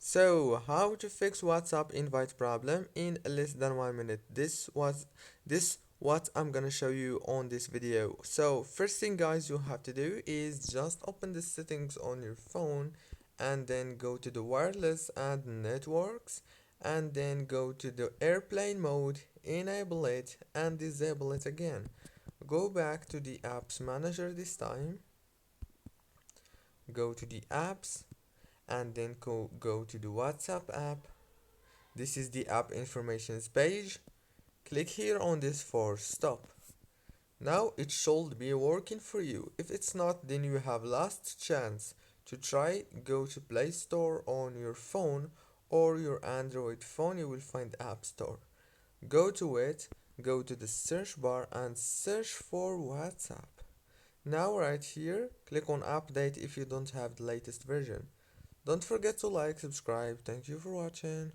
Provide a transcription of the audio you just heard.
So, how to fix WhatsApp invite problem in less than 1 minute? This what I'm gonna show you on this video. So, first thing guys you have to do is just open the settings on your phone and then go to the wireless and networks and then go to the airplane mode, enable it and disable it again. Go back to the apps manager this time, go to the apps and then go to the WhatsApp app. This is the app informations page. Click here on this for stop. Now it should be working for you. If it's not, then you have last chance to try. Go to Play Store on your phone or your Android phone. You will find App Store. Go to it, go to the search bar and search for WhatsApp. Now right here, click on update if you don't have the latest version. Don't forget to like, subscribe. Thank you for watching.